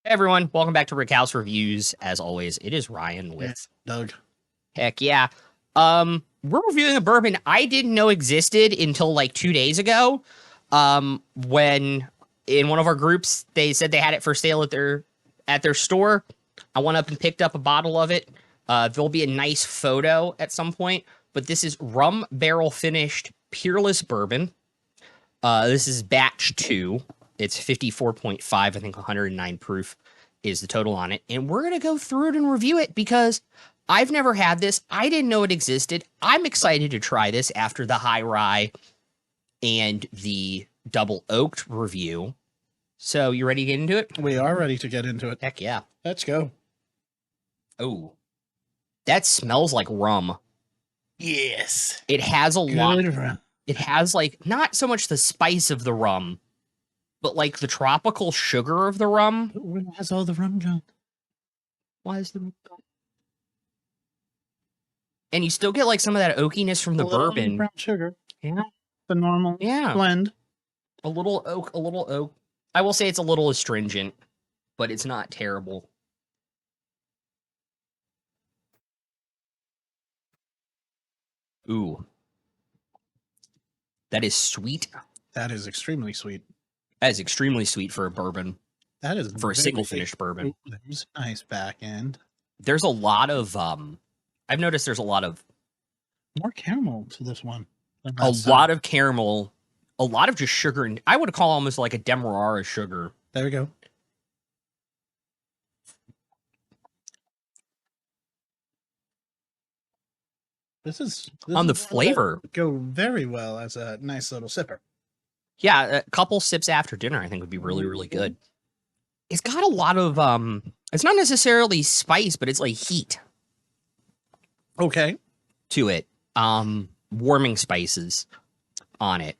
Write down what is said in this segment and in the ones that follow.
Hey everyone, welcome back to Rick House Reviews. As always, it is Ryan Yeah, with Doug. Heck yeah. We're reviewing a bourbon I didn't know existed until like 2 days ago. When in one of our groups they said they had it for sale at their store. I went up and picked up a bottle of it. There'll be a nice photo at some point, but this is rum barrel finished Peerless Bourbon. This is batch two. It's 54.5, I think 109 proof is the total on it. And we're going to go through it and review it because I've never had this. I didn't know it existed. I'm excited to try this after the high rye and the double oaked review. So, you ready to get into it? We are ready to get into it. Heck yeah. Let's go. Oh, that smells like rum. Yes. It has a lot. Good rum. It has like not so much the spice of the rum, but like the tropical sugar of the rum. Where has all the rum gone? Why is the and you still get like some of that oakiness from the bourbon. Brown sugar. Yeah. The normal blend. A little oak. I will say it's a little astringent, but it's not terrible. Ooh. That is sweet. That is extremely sweet. That is extremely sweet for a bourbon. That is for a single finished bourbon. Ooh, there's a nice back end. There's a lot of I've noticed there's a lot of more caramel to this one. A lot of caramel, a lot of just sugar, and I would call almost like a Demerara sugar. There we go. This on the flavor go very well as a nice little sipper. Yeah, a couple sips after dinner I think would be really, really good. It's got a lot of it's not necessarily spice, but it's like heat. Okay. To it. Warming spices on it.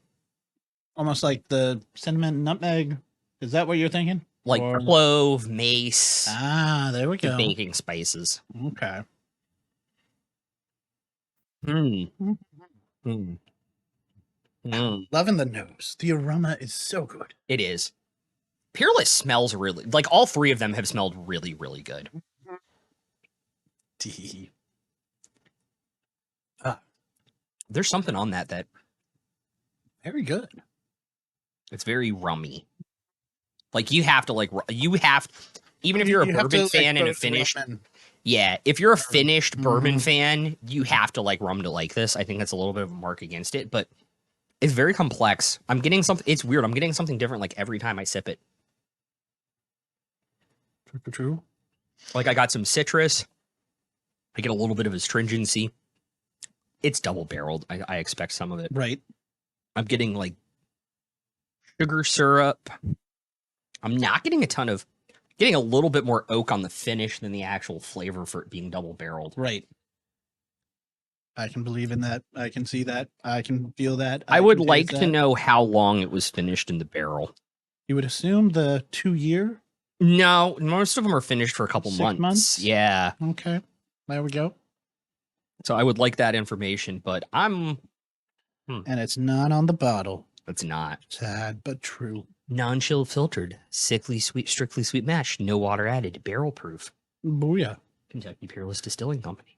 Almost like the cinnamon nutmeg. Is that what you're thinking? Like clove, mace. Ah, there we go. The baking spices. Okay. Loving the nose. The aroma is so good. It is. Peerless smells really, like all three of them have smelled really, really good. There's something on that. Very good. It's very rummy. Like you have to even if you're a bourbon fan and a finished, if you're a finished bourbon fan, you have to like rum to like this. I think that's a little bit of a mark against it, but it's very complex. I'm getting something. It's weird. I'm getting something different like every time I sip it. True. Like I got some citrus. I get a little bit of astringency. It's double barreled. I expect some of it. Right. I'm getting like sugar syrup. I'm not getting getting a little bit more oak on the finish than the actual flavor for it being double barreled. Right. I can believe in that. I can see that. I can feel that. I would like to know how long it was finished in the barrel. You would assume the 2 year? No, most of them are finished for a couple 6 months. Yeah. Okay. There we go. So I would like that information, but And it's not on the bottle. It's not. Sad, but true. Non-chill filtered, strictly sweet mash, no water added, barrel proof. Booyah. Kentucky Peerless Distilling Company.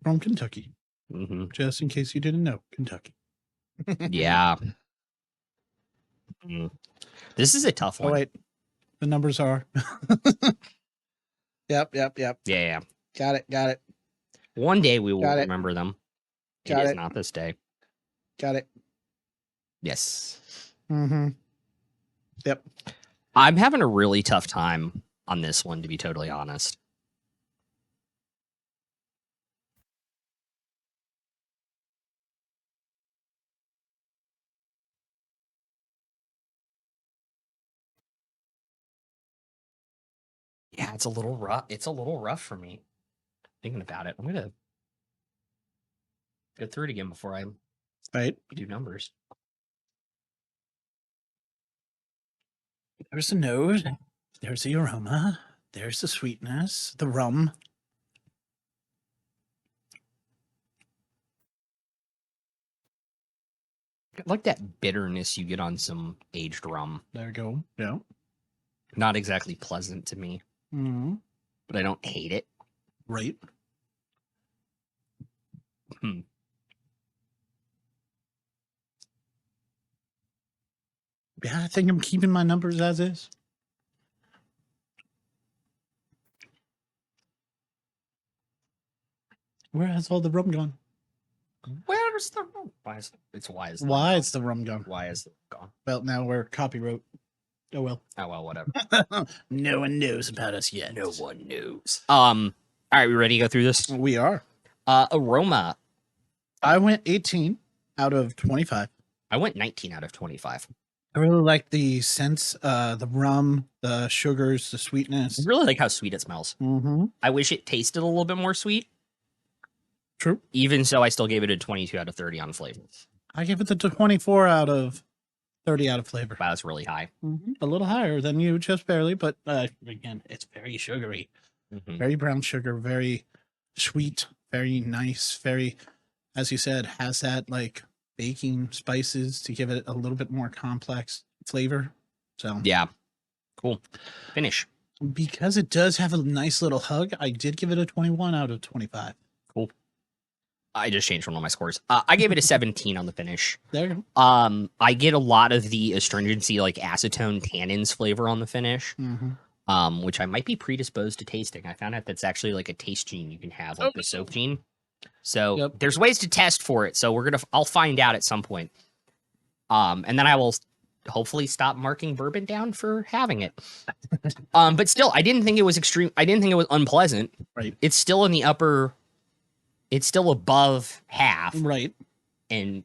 From Kentucky. Just in case you didn't know, Kentucky. Yeah. This is a tough one. Oh, wait. The numbers are. Yep. Yeah. Got it. One day we will remember them. It is not this day. Got it. Yes. Yep. I'm having a really tough time on this one, to be totally honest. Yeah, it's a little rough. It's a little rough for me. Thinking about it, I'm gonna go through it again before I do numbers. There's the nose. There's the aroma. There's the sweetness. The rum. I like that bitterness you get on some aged rum. There we go. Yeah. Not exactly pleasant to me, Mm-hmm. but I don't hate it. Right. Hmm. Yeah, I think I'm keeping my numbers as is. Where has all the rum gone? Where's the rum? Why is the rum Why gone? is the rum gone? Why is it gone? Well, now we're copyright. Oh well. Oh well, whatever. No one knows about us yet. No one knows. All right, we ready to go through this? We are. Aroma. I went 18 out of 25. I went 19 out of 25. I really like the scents, the rum, the sugars, the I sweetness. really like how sweet it smells. Mm-hmm. I wish it tasted a little bit more sweet. True. Even so, I still gave it a 22 out of 30 on flavor. I give it the 24 out of 30 out of flavor. Wow, that's really high. Mm-hmm. A little higher than you, just barely, but again, it's very sugary, very brown sugar, very sweet, very nice, very, as you said, has that like baking spices to give it a little bit more complex flavor. So Yeah. Cool. Finish. because it does have a nice little hug, I did give it a 21 out of 25. Cool. I just changed one of my scores. I gave it a 17 on the finish. There you go. I get a lot of the astringency, like acetone tannins flavor on the finish. Mm-hmm. Which I might be predisposed to tasting. I found out that's actually like a taste gene you can have, like the soap gene. So there's ways to test for it. So I'll find out at some point. And then I will hopefully stop marking bourbon down for having it. But still, I didn't think it was extreme. I didn't think it was unpleasant. Right. It's still in the upper. It's still above half, Right. and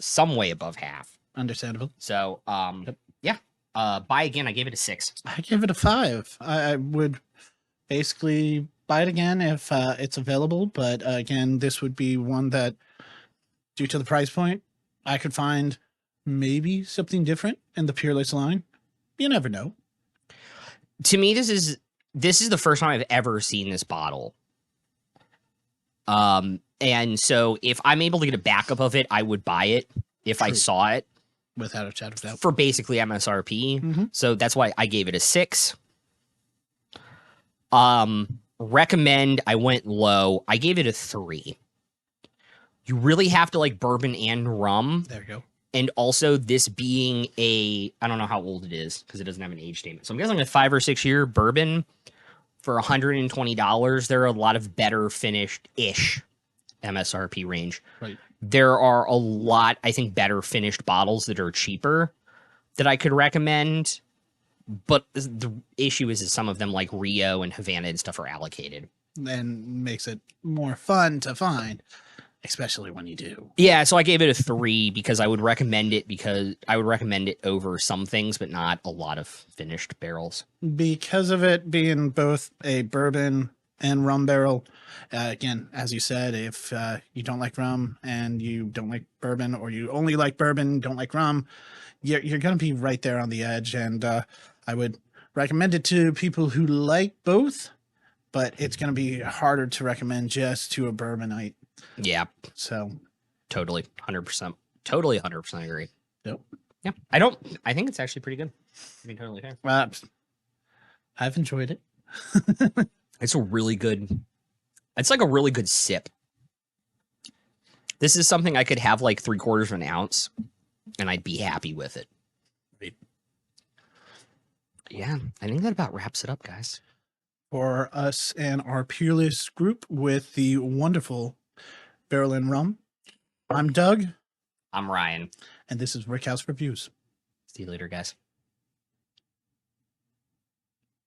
some way above half. Understandable. So, yeah. Buy again. I gave it a 6. I give it a 5. I would basically buy it again if it's available. But again, this would be one that, due to the price point, I could find maybe something different in the Peerless line. You never know. To me, this is the first time I've ever seen this bottle. And so if I'm able to get a backup of it, I would buy it if I True. saw it Without a shadow of doubt. for basically MSRP. Mm-hmm. So that's why I gave it a 6. Recommend, I went low. I gave it a 3. You really have to like bourbon and rum. There you go. And also this being I don't know how old it is because it doesn't have an age statement. So I'm guessing a 5 or 6 year bourbon for $120. There are a lot of better finished-ish MSRP range. Right. There are a lot, I think, better finished bottles that are cheaper that I could recommend. But the issue is some of them like Rio and Havana and stuff are allocated. And makes it more fun to find, especially when you do. Yeah, so I gave it a 3 because I would recommend it over some things, but not a lot of finished barrels. Because of it being both a bourbon and rum barrel, again, as you said, if you don't like rum and you don't like bourbon, or you only like bourbon, don't like rum, you're going to be right there on the edge. And I would recommend it to people who like both, but it's going to be harder to recommend just to a bourbonite. Yeah. So totally 100%. Totally 100% agree. Yep. Yeah. I think it's actually pretty good. To be totally fair. I've enjoyed it. It's like a really good sip. This is something I could have like 3/4 of an ounce and I'd be happy with it. Right. Yeah. I think that about wraps it up, guys. For us and our Peerless group with the wonderful Barrel and Rum, I'm Doug. I'm Ryan. And this is Rickhouse Reviews. See you later, guys.